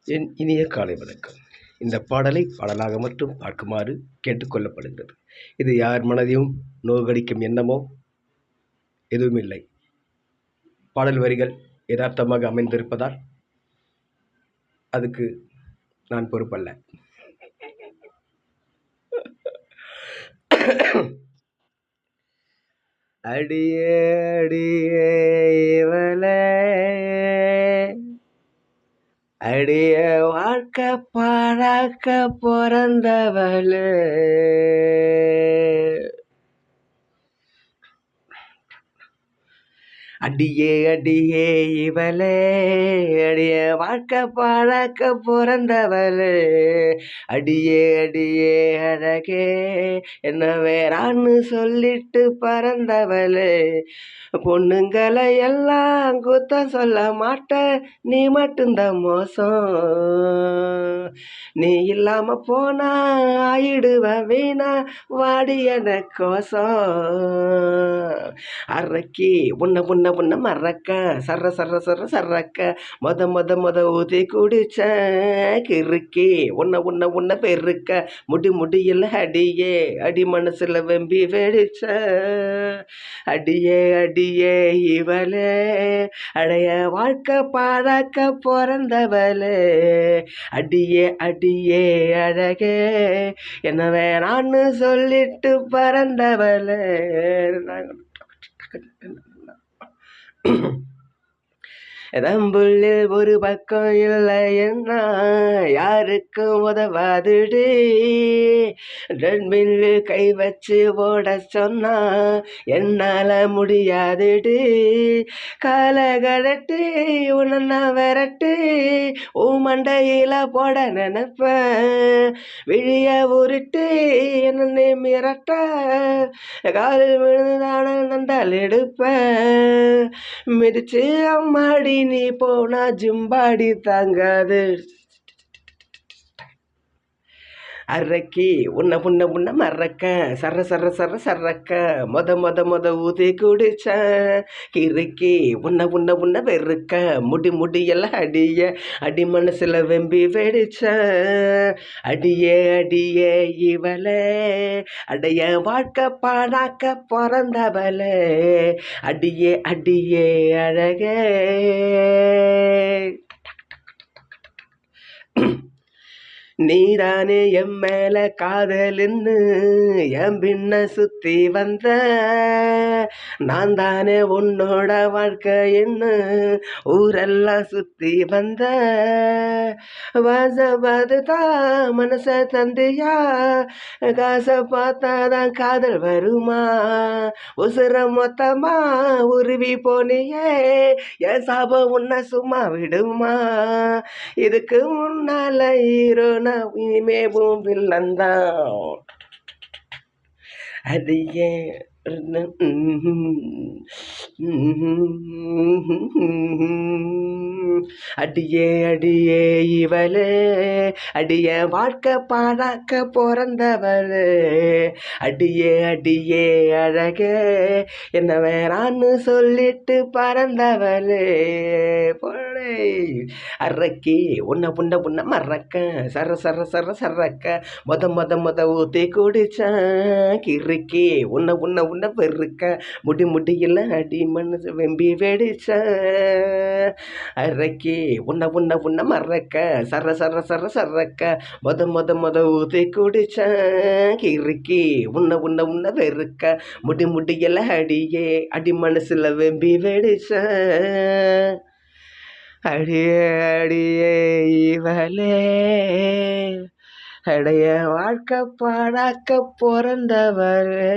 என் இனிய காலை வணக்கம். இந்த பாடலை பாடலாக மட்டும் பார்க்குமாறு கேட்டுக்கொள்ளப்படுகிறது. இது யார் மனதையும் நோகடிக்கும் எண்ணமோ எதுவும் இல்லை. பாடல் வரிகள் யதார்த்தமாக அமைந்திருப்பதால் அதுக்கு நான் பொறுப்பல்ல. அடியே அடியே இவளே, அடிய வாழ்க்கை பாழாக்க பிறந்தவளே, அடியே அடியே இவளே, அடிய வாழ்க்கை பாழாக்க பிறந்தவளே, அடியே அடியே அழகே என்ன வேறான்னு சொல்லிட்டு பறந்தவளே, பொண்ணுங்களை எல்லாம் குத்தம் சொல்ல மாட்டேன், நீ மட்டும்தான் மோசம், நீ இல்லாம போனா ஆயிடுவ வீணா, வாடி என கோசம், அரக்கி உன்ன உன்ன உன்ன மறக்க சர்ற சர்ற சர்ற சர்றக்க, மொத ஊதி குடிச்ச கிறுக்கி உன்ன உன்ன உன்ன பெருக்க, முடியல அடியே அடி மனசுல வெம்பி வெடிச்ச, அடியே அடியே இவளே, அடைய வாழ்க்கை பாழாக்க பிறந்தவளே, அடியே அடியே அழகே என்ன வேணான்னு சொல்லிட்டு பறந்தவளே. ரம்புள்ளில் ஒரு பக்கம் இல்லை என்ன யாருக்கும் உதவாதுடி, ரெட்மில்லு கை வச்சு ஓட சொன்னா என்னால முடியாதுடி, காலகடட்டி உன்ன விரட்டி உன் மண்டையில போட நினைப்பேன், விழிய உருட்டி என்ன மிரட்ட காலில் விழுந்தான நண்டால் எடுப்பேன், மிதிச்சு அம்மாடி நீ போனா ஜிம்பாடி தாங்காது, அரக்கி உன்ன உன்ன உன்ன மறக்க சர்ற சர்ற சர்ற சர்றக்க, மொத ஊதி குடிச்ச கிறுக்கி உன்ன உன்ன உன்ன வெறுக்க, முடியெல்லாம் அடிய அடி மனசுல வெம்பி வெடிச்ச, அடியே அடியே இவளே, அடைய வாழ்க்கை பாழாக்க பிறந்தவளே, அடியே அடியே அழகே. நீதானே என் மேல காதலின்னு என் பின்ன சுத்தி வந்த, நான் தானே உன்னோட வாழ்க்கைன்னு ஊரெல்லாம் சுத்தி வந்த, வாசபாதுதான் மனச தந்தியா, காசை பார்த்தாதான் காதல் வருமா, உசுர மொத்தமா உருவி போனியே, என் சாபம் உன்னை சும்மா விடுமா, இதுக்கு முன்னால ஹீரோனா இனிமேவும் வில்லந்தான், அது ஏன் அடியே அடியே இவளே, அடிய வாழ்க்கை பாழாக்க பிறந்தவளே, அடியே அடியே அழகே என்ன வேறான்னு சொல்லிட்டு பறந்தவளே, போடே அரக்கி உன்ன உன்ன உன்ன மறக்க சர்ற சர்ற சர்ற சர்றக்க, மொத ஊத்தி குடிச்ச கிறுக்கி உன்ன உன்ன உன்ன பெருக்க, முடியல அடி மனசு வெம்பி வெடிச்ச, அரக்கி உன்ன உன்ன உன்ன மறக்க சர்ற சர்ற சர்ற சர்றக்க, மொத ஊத்தி குடிச்ச கிறுக்கி உன்ன உன்ன உன்ன வெறுக்க, முடியல அடியே அடி மனசுல வெம்பி வெடிச்ச, அடியே அடியே இவளே, அடைய வாழ்க்கை பாழாக்க பிறந்தவளே.